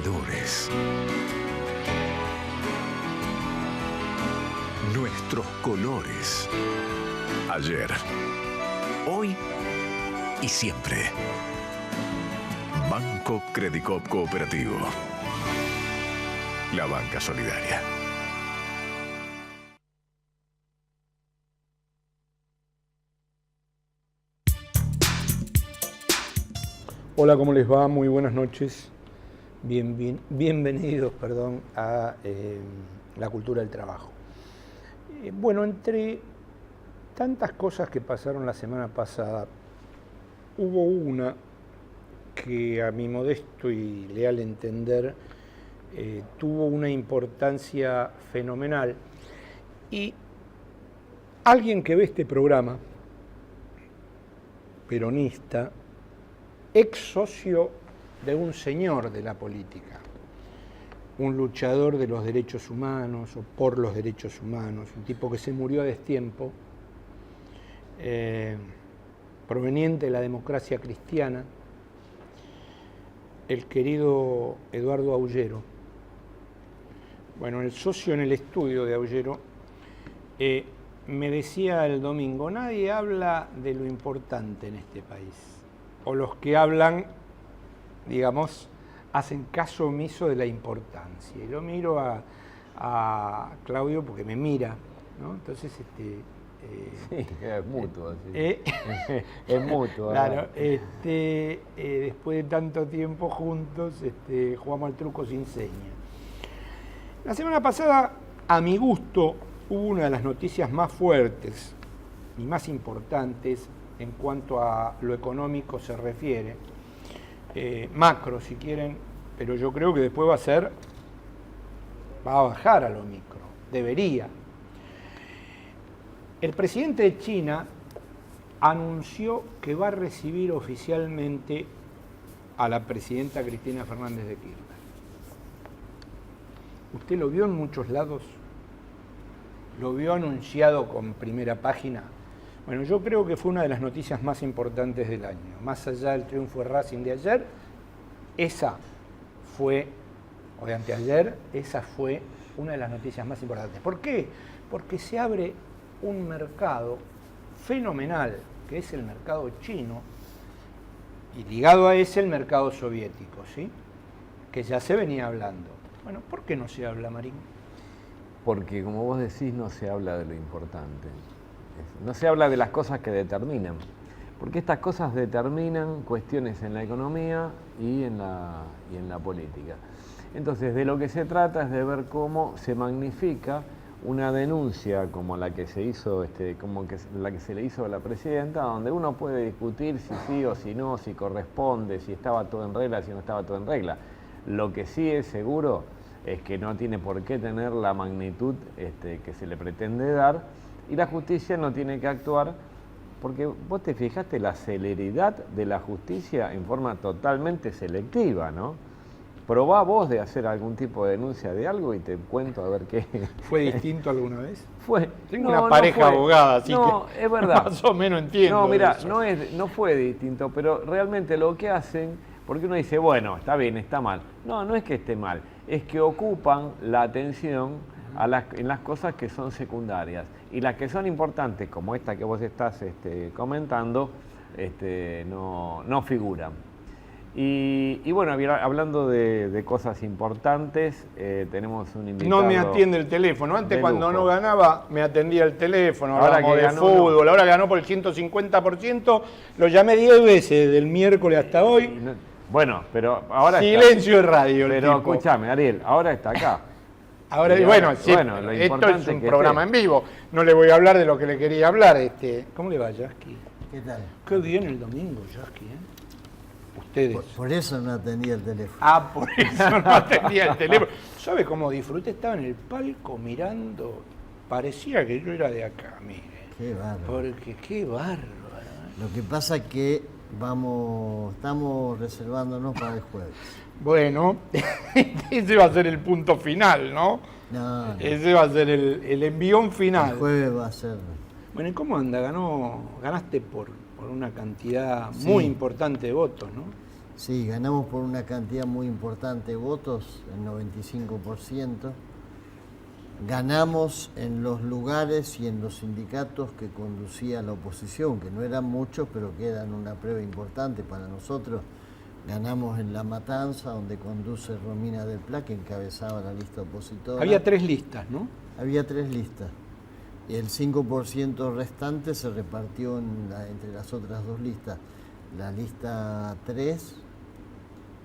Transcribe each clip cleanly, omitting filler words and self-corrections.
valores. Nuestros colores. Ayer, hoy y siempre. Banco Credicop Cooperativo. La banca solidaria. Hola, ¿cómo les va? Muy buenas noches. Bienvenidos a la cultura del trabajo. Bueno, entre tantas cosas que pasaron la semana pasada, hubo una que a mi modesto y leal entender tuvo una importancia fenomenal, y alguien que ve este programa, peronista, ex socio de un señor de la política, un luchador de los derechos humanos o por los derechos humanos, un tipo que se murió a destiempo, proveniente de la democracia cristiana, el querido Eduardo Aullero. Bueno, el socio en el estudio de Aullero me decía el domingo: nadie habla de lo importante en este país, o los que hablan, digamos, hacen caso omiso de la importancia. Y lo miro a Claudio porque me mira, ¿no? Entonces, sí, es mutuo. Sí. Es mutuo. Claro, después de tanto tiempo juntos, jugamos al truco sin seña. La semana pasada, a mi gusto, hubo una de las noticias más fuertes y más importantes en cuanto a lo económico se refiere, macro si quieren, pero yo creo que después va a bajar a lo micro, debería. El presidente de China anunció que va a recibir oficialmente a la presidenta Cristina Fernández de Kirchner. ¿Usted lo vio en muchos lados? ¿Lo vio anunciado con primera página? Bueno, yo creo que fue una de las noticias más importantes del año. Más allá del triunfo de Racing de ayer, esa fue, o de anteayer, esa fue una de las noticias más importantes. ¿Por qué? Porque se abre un mercado fenomenal, que es el mercado chino, y ligado a ese el mercado soviético, ¿sí? Que ya se venía hablando. Bueno, ¿por qué no se habla, Marín? Porque, como vos decís, no se habla de lo importante. No se habla de las cosas que determinan. Porque estas cosas determinan cuestiones en la economía y en la política. Entonces, de lo que se trata es de ver cómo se magnifica una denuncia como la que se hizo, la que se le hizo a la presidenta, donde uno puede discutir si sí o si no, si corresponde, si estaba todo en regla, si no estaba todo en regla. Lo que sí es seguro es que no tiene por qué tener la magnitud que se le pretende dar, y la justicia no tiene que actuar, porque vos te fijaste la celeridad de la justicia en forma totalmente selectiva, ¿no? Probá vos de hacer algún tipo de denuncia de algo y te cuento a ver qué. ¿Fue distinto alguna vez? Tengo una pareja abogada, así que es verdad. Más o menos entiendo. No, mira, no fue distinto, pero realmente lo que hacen, porque uno dice, bueno, está bien, está mal. No es que esté mal, es que ocupan la atención en las cosas que son secundarias. Y las que son importantes, como esta que vos estás comentando, no figuran. Y bueno, hablando de cosas importantes, tenemos un invitado. No me atiende el teléfono. Antes, cuando no ganaba, me atendía el teléfono. Ahora hablábamos que de ganó, fútbol. no. Ahora ganó por el 150%. Lo llamé 10 veces, del miércoles hasta hoy. Bueno, pero ahora silencio de radio. Pero escúchame, Ariel, ahora está acá. Ahora, bueno, esto es un programa en vivo. No le voy a hablar de lo que le quería hablar. ¿Cómo le va, Yasky? ¿Qué tal? Qué bien el domingo, Yasky, Ustedes. Por eso no atendía el teléfono. Ah, por eso no atendía el teléfono. ¿Sabe cómo disfruté? Estaba en el palco mirando. Parecía que yo era de acá, mire. Qué bárbaro. Porque qué bárbaro. Lo que pasa es que estamos reservándonos para el jueves. Bueno, ese va a ser el punto final, ¿no? No. Ese va a ser el envión final. El jueves va a ser. Bueno, ¿y cómo anda? Ganaste por una cantidad muy importante de votos, ¿no? Sí, ganamos por una cantidad muy importante de votos, el 95%. Ganamos en los lugares y en los sindicatos que conducía la oposición, que no eran muchos, pero que eran una prueba importante para nosotros. Ganamos en La Matanza, donde conduce Romina del Pla, que encabezaba la lista opositora. Había 3 listas, ¿no? Había 3 listas. Y el 5% restante se repartió entre las otras 2 listas. La lista 3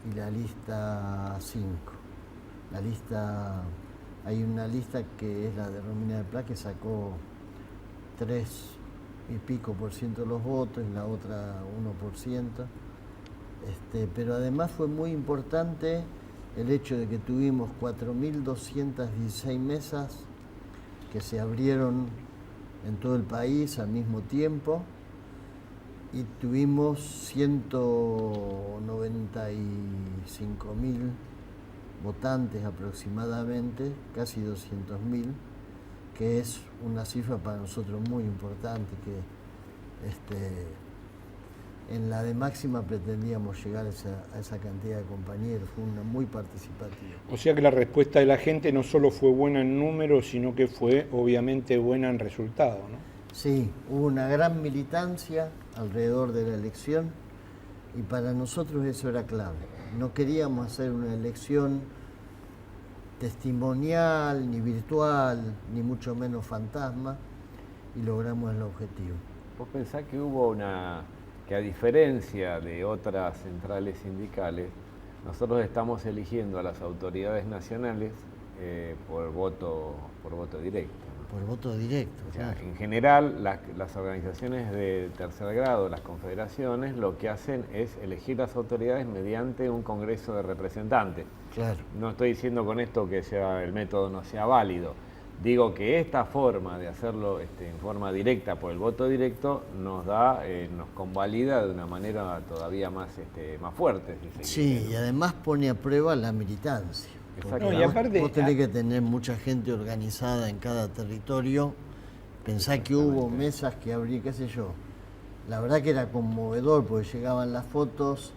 y la lista 5. Hay una lista que es la de Romina del Pla, que sacó 3 y pico por ciento de los votos, y la otra 1%. Pero además fue muy importante el hecho de que tuvimos 4.216 mesas que se abrieron en todo el país al mismo tiempo, y tuvimos 195.000 votantes aproximadamente, casi 200.000, que es una cifra para nosotros muy importante, que en la de máxima pretendíamos llegar a esa cantidad de compañeros. Fue una muy participativa. O sea que la respuesta de la gente no solo fue buena en números, sino que fue obviamente buena en resultado, ¿no? Sí, hubo una gran militancia alrededor de la elección, y para nosotros eso era clave. No queríamos hacer una elección testimonial, ni virtual, ni mucho menos fantasma, y logramos el objetivo. ¿Vos pensás que que a diferencia de otras centrales sindicales, nosotros estamos eligiendo a las autoridades nacionales por voto directo? Por voto directo, O sea, claro. en general, las organizaciones de tercer grado, las confederaciones, lo que hacen es elegir las autoridades mediante un congreso de representantes. Claro. No estoy diciendo con esto que el método no sea válido. Digo que esta forma de hacerlo en forma directa por el voto directo nos convalida de una manera todavía más fuerte. Si se Sí, quiere, ¿no? y además pone a prueba la militancia. Exacto. No, y aparte, vos tenés que tener mucha gente organizada en cada territorio. Pensá que hubo mesas que abrí, qué sé yo. La verdad que era conmovedor, porque llegaban las fotos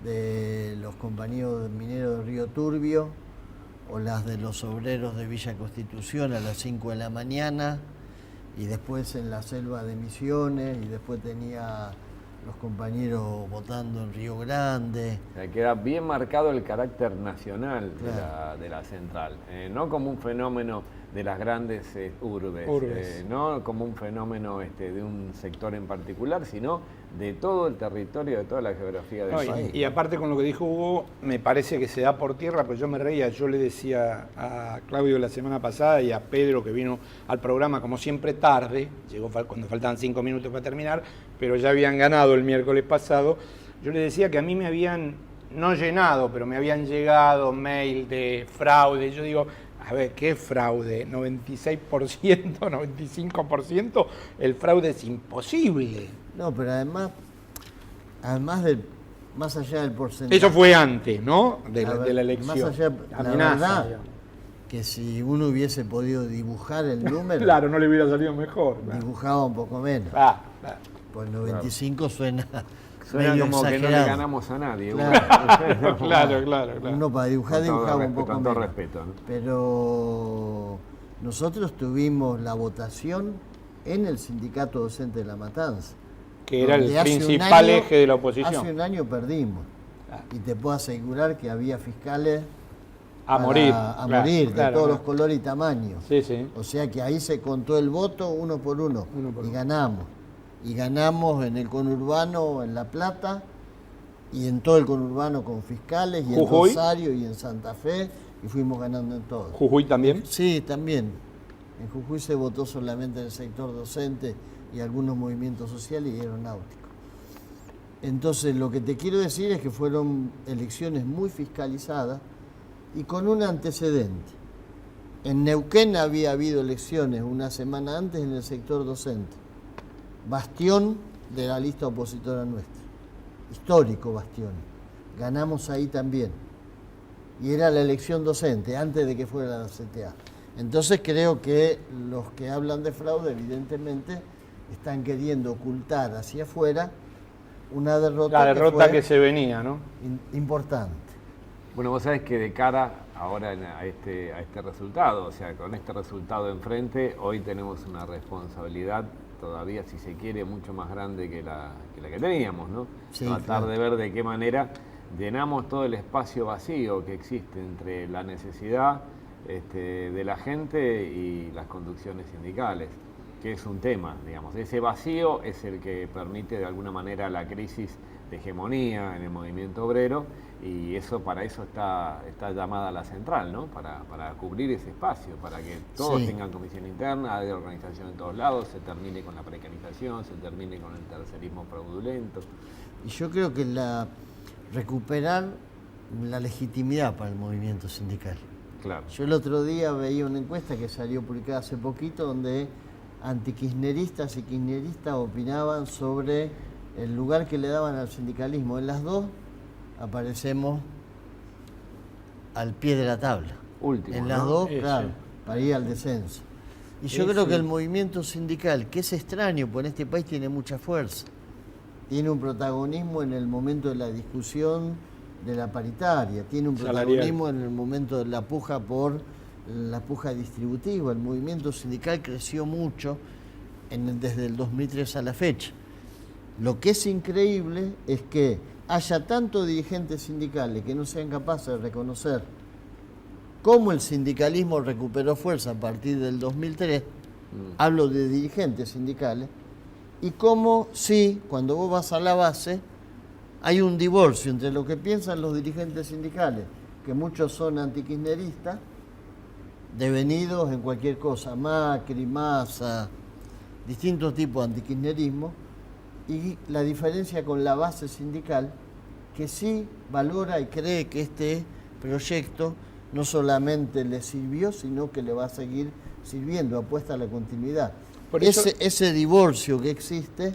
de los compañeros mineros de Río Turbio, o las de los obreros de Villa Constitución a las 5 de la mañana, y después en la selva de Misiones, y después tenía los compañeros votando en Río Grande. O sea, queda bien marcado el carácter nacional Claro. de la central, no como un fenómeno de las grandes urbes. No como un fenómeno de un sector en particular, sino de todo el territorio, de toda la geografía del país. Y aparte con lo que dijo Hugo, me parece que se da por tierra, pero yo me reía, yo le decía a Claudio la semana pasada y a Pedro, que vino al programa como siempre tarde, llegó cuando faltaban 5 minutos para terminar, pero ya habían ganado el miércoles pasado, yo le decía que a mí me habían, no llenado, pero me habían llegado mail de fraude. Yo digo, a ver, ¿qué fraude? 96%, 95%, el fraude es imposible. No, pero además más allá del porcentaje. Eso fue antes, ¿no? De la elección. Más allá, la Amenaza, verdad, digamos. que si uno hubiese podido dibujar el número, Claro, no le hubiera salido mejor. Claro. dibujaba un poco menos. Claro. Pues 95 suena Suena medio como que no le exagerado. ganamos a nadie. Claro. Uno para dibujar dibujaba un poco con todo menos. respeto, ¿no? Pero nosotros tuvimos la votación en el sindicato docente de La Matanza, Que era el donde hace un principal año- eje de la oposición. Hace un año perdimos. Claro. Y te puedo asegurar que había fiscales A morir. morir, de claro, todos claro. los colores y tamaños. Sí. O sea que ahí se contó el voto uno por uno. Uno por Y uno. ganamos. Y ganamos en el conurbano, en La Plata, y en todo el conurbano con fiscales, y en Jujuy. Rosario y en Santa Fe, y fuimos ganando en todo. Jujuy también. Sí, también. En Jujuy se votó solamente en el sector docente y algunos movimientos sociales y aeronáuticos. Entonces, lo que te quiero decir es que fueron elecciones muy fiscalizadas y con un antecedente. En Neuquén había habido elecciones una semana antes en el sector docente, bastión de la lista opositora nuestra, histórico bastión. Ganamos ahí también. Y era la elección docente, antes de que fuera la CTA. Entonces creo que los que hablan de fraude, evidentemente, están queriendo ocultar hacia afuera una derrota. La derrota fue que se venía, ¿no? Importante. Bueno, vos sabés que de cara ahora a este resultado, o sea, con este resultado enfrente, hoy tenemos una responsabilidad todavía, si se quiere, mucho más grande que la que teníamos, ¿no? Sí, Tratar claro. de ver de qué manera llenamos todo el espacio vacío que existe entre la necesidad de la gente y las conducciones sindicales, que es un tema, digamos. Ese vacío es el que permite de alguna manera la crisis de hegemonía en el movimiento obrero, y eso para eso está llamada la central, ¿no? Para cubrir ese espacio, para que todos Sí. tengan comisión interna, haya organización en todos lados, se termine con la precarización, se termine con el tercerismo fraudulento. Y yo creo que recuperar la legitimidad para el movimiento sindical. Claro. Yo el otro día veía una encuesta que salió publicada hace poquito donde antikirchneristas y kirchneristas opinaban sobre el lugar que le daban al sindicalismo. En las dos aparecemos al pie de la tabla. Último, En las ¿no? dos, Sí, claro, sí. para ir al descenso. Y yo Sí, creo sí. que el movimiento sindical, que es extraño, porque en este país tiene mucha fuerza, tiene un protagonismo en el momento de la discusión de la paritaria, tiene un Salarial. protagonismo en el momento de la puja por la puja distributiva. El movimiento sindical creció mucho desde el 2003 a la fecha. Lo que es increíble es que haya tantos dirigentes sindicales que no sean capaces de reconocer cómo el sindicalismo recuperó fuerza a partir del 2003, hablo de dirigentes sindicales, y cómo sí, cuando vos vas a la base, hay un divorcio entre lo que piensan los dirigentes sindicales, que muchos son antikirchneristas, devenidos en cualquier cosa, Macri, Massa, distintos tipos de antikirchnerismo, y la diferencia con la base sindical, que sí valora y cree que este proyecto no solamente le sirvió, sino que le va a seguir sirviendo, apuesta a la continuidad. Por eso- Ese divorcio que existe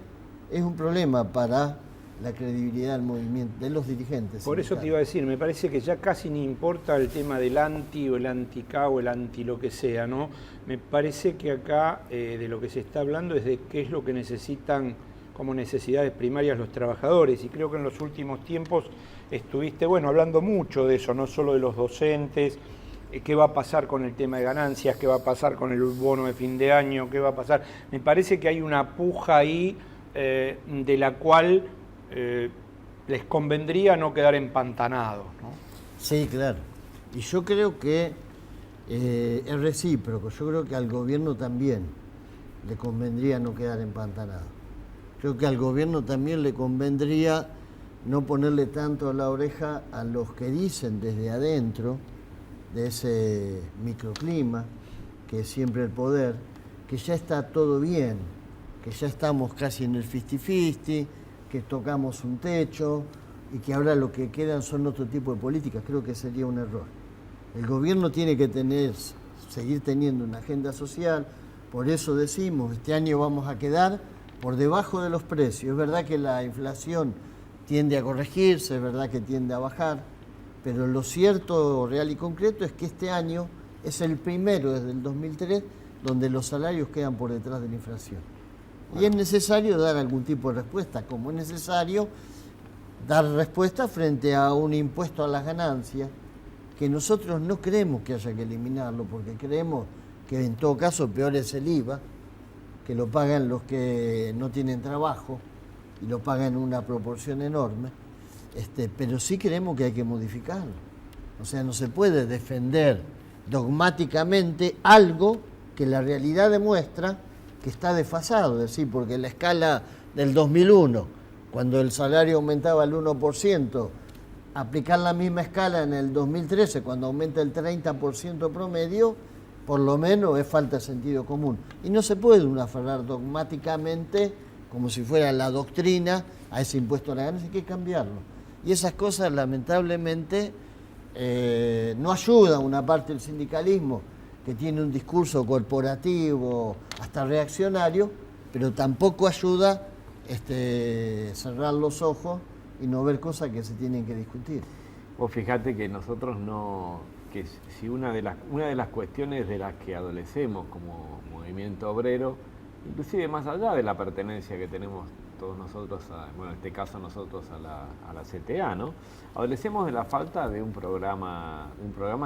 es un problema para la credibilidad del movimiento, de los dirigentes. Por eso te iba a decir, me parece que ya casi ni importa el tema del anti o el anti-K o el anti lo que sea, ¿no? Me parece que acá de lo que se está hablando es de qué es lo que necesitan como necesidades primarias los trabajadores, y creo que en los últimos tiempos estuviste, bueno, hablando mucho de eso, no solo de los docentes, qué va a pasar con el tema de ganancias, qué va a pasar con el bono de fin de año, qué va a pasar. Me parece que hay una puja ahí de la cual les convendría no quedar empantanados, ¿no? Sí, claro. Y yo creo que es recíproco. Yo creo que al gobierno también le convendría no quedar empantanado. Creo que al gobierno también le convendría no ponerle tanto a la oreja a los que dicen desde adentro de ese microclima, que es siempre el poder, que ya está todo bien, que ya estamos casi en el 50-50, que tocamos un techo y que ahora lo que quedan son otro tipo de políticas. Creo que sería un error. El gobierno tiene que seguir teniendo una agenda social, por eso decimos, este año vamos a quedar por debajo de los precios. Es verdad que la inflación tiende a corregirse, es verdad que tiende a bajar, pero lo cierto, real y concreto es que este año es el primero desde el 2003 donde los salarios quedan por detrás de la inflación. Y es necesario dar algún tipo de respuesta, como es necesario dar respuesta frente a un impuesto a las ganancias, que nosotros no creemos que haya que eliminarlo, porque creemos que en todo caso peor es el IVA, que lo pagan los que no tienen trabajo y lo pagan en una proporción enorme, pero sí creemos que hay que modificarlo. O sea, no se puede defender dogmáticamente algo que la realidad demuestra que está desfasado, es decir, porque la escala del 2001, cuando el salario aumentaba el 1%, aplicar la misma escala en el 2013, cuando aumenta el 30% promedio, por lo menos es falta de sentido común. Y no se puede uno aferrar dogmáticamente, como si fuera la doctrina, a ese impuesto a la ganancia, hay que cambiarlo. Y esas cosas, lamentablemente, no ayudan a una parte del sindicalismo, que tiene un discurso corporativo, hasta reaccionario, pero tampoco ayuda cerrar los ojos y no ver cosas que se tienen que discutir. Vos fijate que nosotros que si una de las cuestiones de las que adolecemos como movimiento obrero, inclusive más allá de la pertenencia que tenemos todos nosotros, bueno, en este caso nosotros a la CTA, ¿no? Adolecemos de la falta de un programa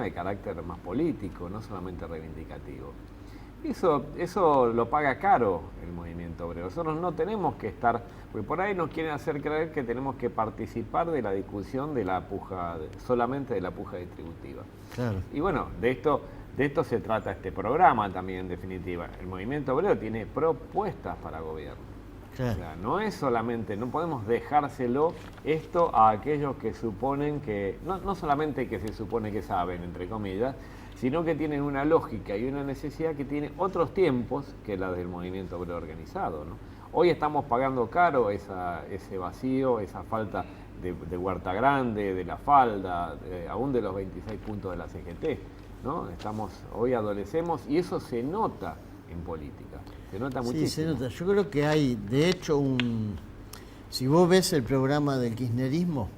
de carácter más político, no solamente reivindicativo. Eso lo paga caro el movimiento obrero. Nosotros no tenemos que estar, porque por ahí nos quieren hacer creer que tenemos que participar de la discusión de la puja, solamente de la puja distributiva. Claro. Y bueno, de esto se trata este programa también, en definitiva. El movimiento obrero tiene propuestas para gobierno. Claro. O sea, no es solamente, no podemos dejárselo esto a aquellos que suponen que, no solamente que se supone que saben, entre comillas, sino que tienen una lógica y una necesidad que tiene otros tiempos que la del movimiento obrero organizado, ¿no? Hoy estamos pagando caro ese vacío, esa falta de Huerta Grande, de La Falda, aún de los 26 puntos de la CGT, ¿no? Hoy adolecemos y eso se nota en política, se nota muchísimo. Sí, se nota. Yo creo que hay, de hecho, si vos ves el programa del kirchnerismo,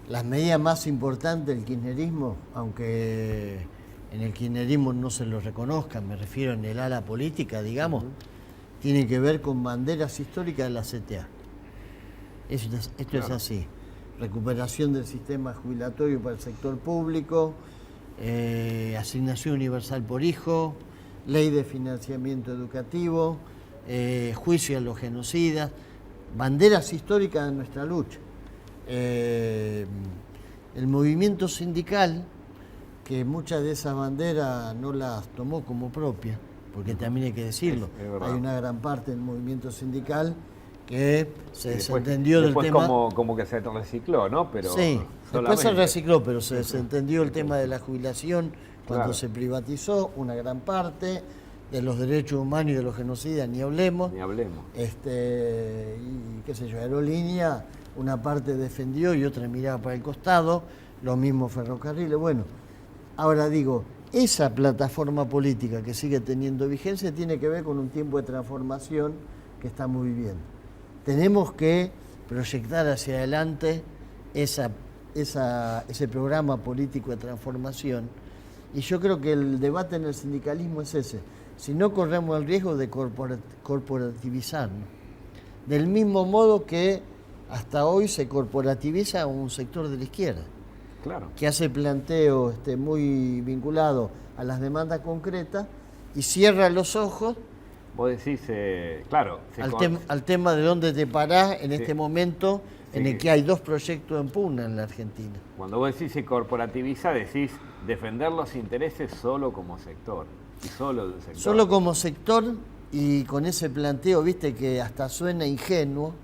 las medidas más importantes del kirchnerismo, aunque en el kirchnerismo no se lo reconozcan, me refiero en el ala política, digamos, tienen que ver con banderas históricas de la CTA. Esto claro. Es así. Recuperación del sistema jubilatorio para el sector público, asignación universal por hijo, ley de financiamiento educativo, juicio a los genocidas, banderas históricas de nuestra lucha. El movimiento sindical, que muchas de esas banderas no las tomó como propias, porque también hay que decirlo, hay una gran parte del movimiento sindical que se desentendió del tema. Como que se recicló, ¿no? Pero sí, después se recicló, pero se desentendió el tema de la jubilación cuando claro. Se privatizó una gran parte. De los derechos humanos y de los genocidas ni hablemos. Ni hablemos. Y qué sé yo, Aerolínea, una parte defendió y otra miraba para el costado, lo mismo ferrocarriles. Bueno, ahora digo, esa plataforma política que sigue teniendo vigencia tiene que ver con un tiempo de transformación que estamos viviendo. Tenemos que proyectar hacia adelante ese programa político de transformación y yo creo que el debate en el sindicalismo es ese. Si no corremos el riesgo de corporativizarnos. Del mismo modo que hasta hoy se corporativiza un sector de la izquierda, claro. Que hace planteos muy vinculados a las demandas concretas y cierra los ojos. Vos decís, claro. Al tema de dónde te parás en sí. Este momento en el que hay 2 proyectos en pugna en la Argentina. Cuando vos decís se corporativiza, decís defender los intereses solo como sector. Y solo del sector. Solo como sector y con ese planteo, viste, que hasta suena ingenuo.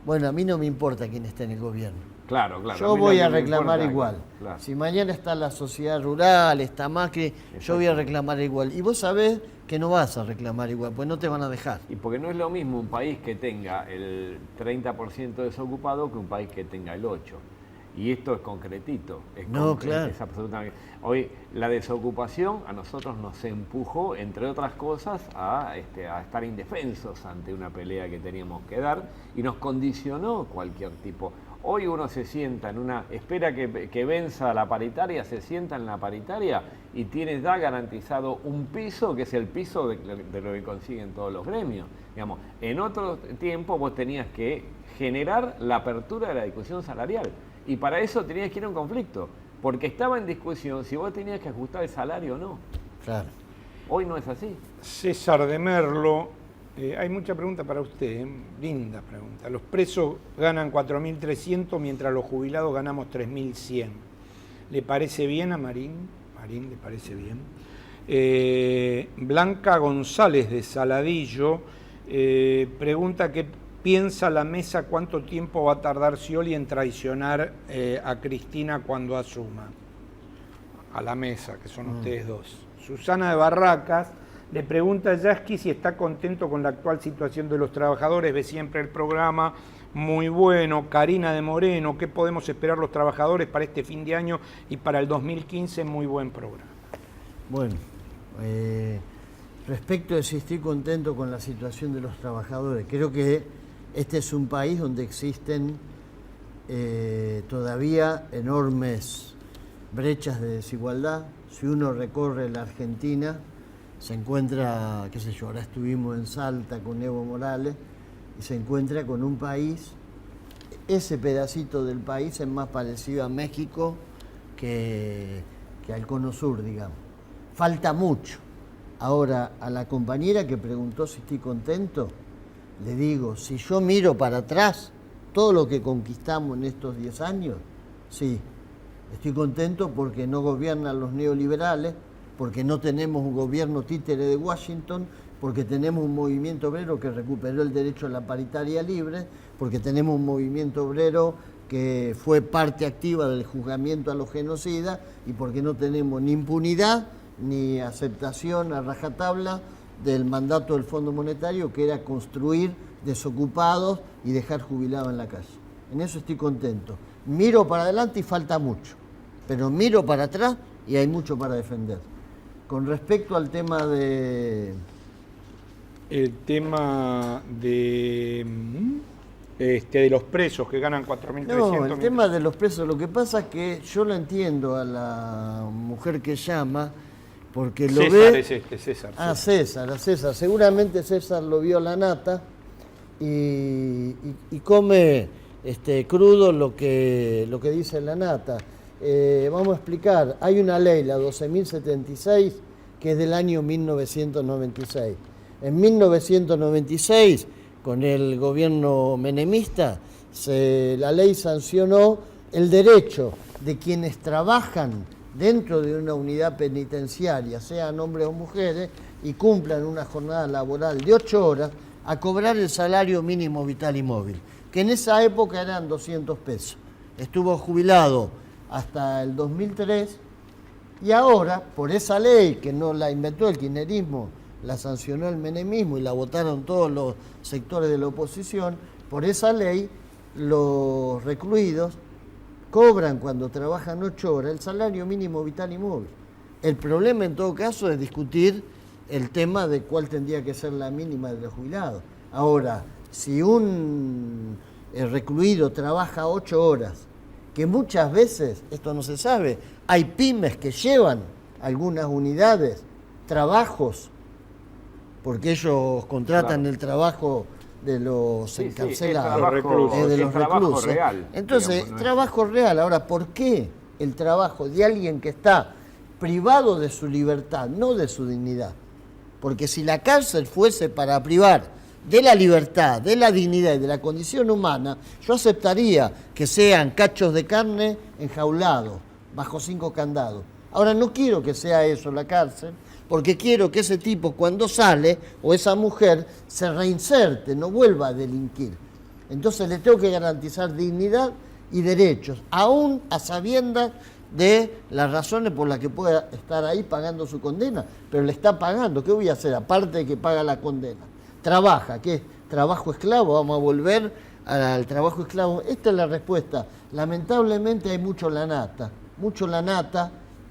Bueno, a mí no me importa quién está en el gobierno. Claro, claro. Yo voy a reclamar igual. Claro. Si mañana está la sociedad rural, está Macri, yo voy a reclamar igual. Y vos sabés que no vas a reclamar igual, pues no te van a dejar. Y porque no es lo mismo un país que tenga el 30% desocupado que un país que tenga el 8%. Y esto es concretito. Claro. Es absolutamente. Hoy la desocupación a nosotros nos empujó, entre otras cosas, a estar indefensos ante una pelea que teníamos que dar y nos condicionó cualquier tipo. Hoy uno se sienta espera que venza la paritaria, se sienta en la paritaria y da garantizado un piso que es el piso de lo que consiguen todos los gremios. Digamos, en otro tiempo vos tenías que generar la apertura de la discusión salarial. Y para eso tenías que ir a un conflicto, porque estaba en discusión si vos tenías que ajustar el salario o no. Claro. Hoy no es así. César de Merlo, hay mucha pregunta para usted, linda pregunta. Los presos ganan 4.300 mientras los jubilados ganamos 3.100. ¿Le parece bien a Marín? Marín, ¿le parece bien? Blanca González de Saladillo pregunta qué piensa la mesa cuánto tiempo va a tardar Scioli en traicionar a Cristina cuando asuma. A la mesa, que son ustedes dos. Susana de Barracas le pregunta a Yasky si está contento con la actual situación de los trabajadores, ve siempre el programa, muy bueno. Karina de Moreno, ¿qué podemos esperar los trabajadores para este fin de año y para el 2015? Muy buen programa. Bueno, respecto de si estoy contento con la situación de los trabajadores, creo que este es un país donde existen todavía enormes brechas de desigualdad. Si uno recorre la Argentina, se encuentra, qué sé yo, ahora estuvimos en Salta con Evo Morales, y se encuentra con un país, ese pedacito del país es más parecido a México que al Cono Sur, digamos. Falta mucho. Ahora, a la compañera que preguntó si estoy contento, le digo, si yo miro para atrás, todo lo que conquistamos en estos 10 años, sí, estoy contento porque no gobiernan los neoliberales, porque no tenemos un gobierno títere de Washington, porque tenemos un movimiento obrero que recuperó el derecho a la paritaria libre, porque tenemos un movimiento obrero que fue parte activa del juzgamiento a los genocidas y porque no tenemos ni impunidad ni aceptación a rajatabla del mandato del Fondo Monetario, que era construir desocupados y dejar jubilados en la calle. En eso estoy contento. Miro para adelante y falta mucho, pero miro para atrás y hay mucho para defender. Con respecto al tema de... El tema de los presos que ganan 4.300. No, el tema de los presos, lo que pasa es que yo lo entiendo a la mujer que llama, porque lo César ve... es César. Ah, César. Seguramente César lo vio a la nata y come crudo lo que dice la nata. Vamos a explicar. Hay una ley, la 12.076, que es del año 1996. En 1996, con el gobierno menemista, la ley sancionó el derecho de quienes trabajan dentro de una unidad penitenciaria, sean hombres o mujeres, y cumplan una jornada laboral de 8 horas, a cobrar el salario mínimo vital y móvil, que en esa época eran 200 pesos. Estuvo jubilado hasta el 2003 y ahora, por esa ley que no la inventó el kirchnerismo, la sancionó el menemismo y la votaron todos los sectores de la oposición, por esa ley los recluidos cobran cuando trabajan 8 horas el salario mínimo vital y móvil. El problema en todo caso es discutir el tema de cuál tendría que ser la mínima de los jubilados. Ahora, si un recluido trabaja 8 horas, que muchas veces, esto no se sabe, hay pymes que llevan algunas unidades, trabajos, porque ellos contratan el trabajo de los encarcelados, de los reclusos. Real, entonces, digamos, trabajo real. Ahora, ¿por qué el trabajo de alguien que está privado de su libertad, no de su dignidad? Porque si la cárcel fuese para privar de la libertad, de la dignidad y de la condición humana, yo aceptaría que sean cachos de carne enjaulados, bajo 5 candados. Ahora, no quiero que sea eso la cárcel, porque quiero que ese tipo cuando sale, o esa mujer, se reinserte, no vuelva a delinquir. Entonces le tengo que garantizar dignidad y derechos, aún a sabiendas de las razones por las que pueda estar ahí pagando su condena, pero le está pagando. ¿Qué voy a hacer? Aparte de que paga la condena. Trabaja, ¿qué es? ¿Trabajo esclavo? Vamos a volver al trabajo esclavo. Esta es la respuesta. Lamentablemente hay mucho la nata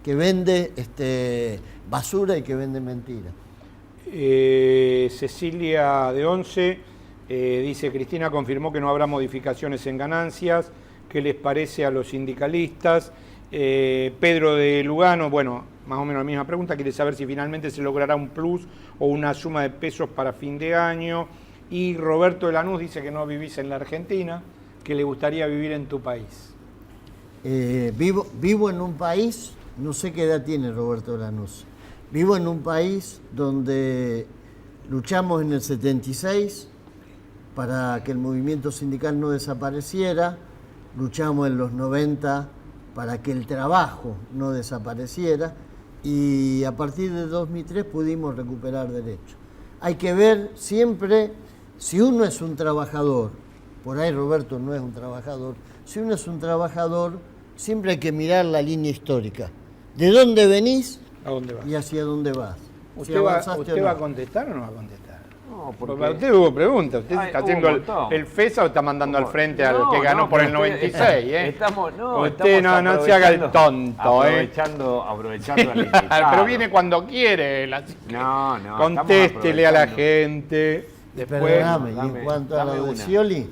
que vende basura y que vende mentira. Cecilia de 11 dice, Cristina confirmó que no habrá modificaciones en ganancias. ¿Qué les parece a los sindicalistas? Pedro de Lugano, bueno, más o menos la misma pregunta, quiere saber si finalmente se logrará un plus o una suma de pesos para fin de año. Y Roberto de Lanús dice que no vivís en la Argentina, que le gustaría vivir en tu país. Vivo en un país, no sé qué edad tiene Roberto de Lanús, vivo en un país donde luchamos en el 76 para que el movimiento sindical no desapareciera, luchamos en los 90 para que el trabajo no desapareciera y a partir de 2003 pudimos recuperar derechos. Hay que ver siempre, si uno es un trabajador, por ahí Roberto no es un trabajador, si uno es un trabajador, siempre hay que mirar la línea histórica. ¿De dónde venís? ¿A dónde vas? Y hacia dónde vas. ¿Usted va a contestar o no va a contestar? No, porque Para usted hubo pregunta. ¿Usted está hubo haciendo un montón. el FESA o está mandando al frente al No, que ganó no, por el pero 96? Usted estamos no se haga el tonto. Aprovechando al invitado. Pero viene cuando quiere. No, Contéstele a la gente. Después, Perdóname, y en cuanto a lo de Scioli,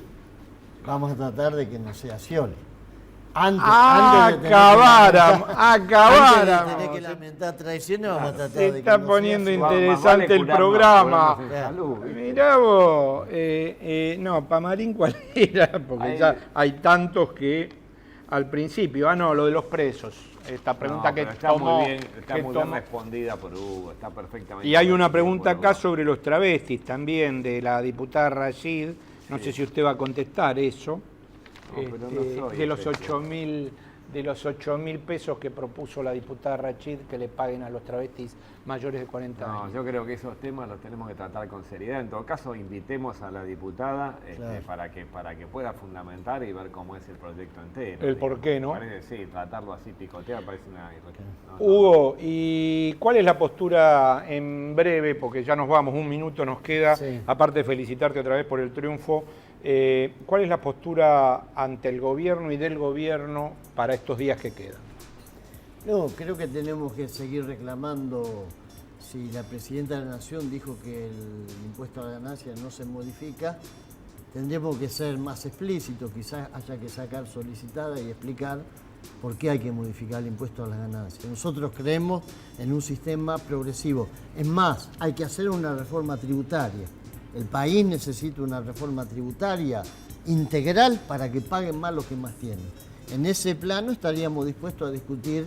vamos a tratar de que no sea Scioli. Antes de tener que lamentar traiciones, vamos a tratar Se de está que no poniendo sea así. interesante el programa. Salud, ¿viste? Mirá vos, no, Pamarín, ¿cuál era? Porque Ahí. ya hay tantos que al principio, no, lo de los presos, esta pregunta No, que pero está tomó. muy bien, está que muy bien tomó. respondida por Hugo, está perfectamente. Y hay una respondida pregunta por acá Hugo. sobre los travestis también, de la diputada Rashid, no sé si usted va a contestar eso. No, pero no soy de los especial. 8.000 pesos que propuso la diputada Rachid que le paguen a los travestis mayores de 40 No, años. yo creo que esos temas los tenemos que tratar con seriedad. En todo caso, invitemos a la diputada Claro. para que pueda fundamentar y ver cómo es el proyecto entero. El por qué, ¿no? Parece, sí, tratarlo así picotear parece una... Hugo, ¿y cuál es la postura en breve? Porque ya nos vamos, un minuto nos queda, Sí. aparte de felicitarte otra vez por el triunfo. ¿Cuál es la postura ante el gobierno y del gobierno para estos días que quedan? No, creo que tenemos que seguir reclamando. Si la presidenta de la Nación dijo que el impuesto a la ganancia no se modifica, tendremos que ser más explícitos, quizás haya que sacar solicitada y explicar por qué hay que modificar el impuesto a las ganancias. Nosotros creemos en un sistema progresivo. Es más, hay que hacer una reforma tributaria. El país necesita una reforma tributaria integral para que paguen más los que más tienen. En ese plano estaríamos dispuestos a discutir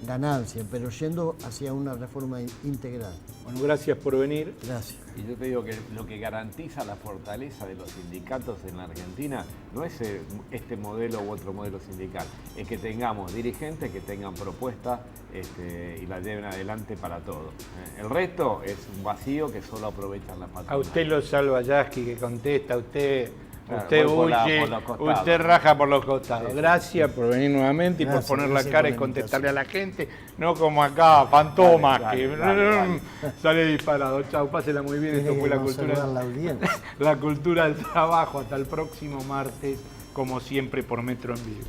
ganancias, pero yendo hacia una reforma integral. Bueno, gracias por venir. Gracias. Y yo te digo que lo que garantiza la fortaleza de los sindicatos en la Argentina no es este modelo u otro modelo sindical, es que tengamos dirigentes que tengan propuestas y la lleven adelante para todos. El resto es un vacío que solo aprovechan las patronales. A usted lo salva Yasky, que contesta, usted Claro, voy huye, por los costados. usted raja por los costados. Sí. Gracias por venir nuevamente y Gracias, por poner la gracias cara por y la contestarle a invitación. la gente, no como acá, fantomas, Dale, que dale. sale disparado. Chao, pásela muy bien, esto Tiene fue que la cultura, conservar la audiencia. la cultura del trabajo. Hasta el próximo martes, como siempre, por Metro en Vivo.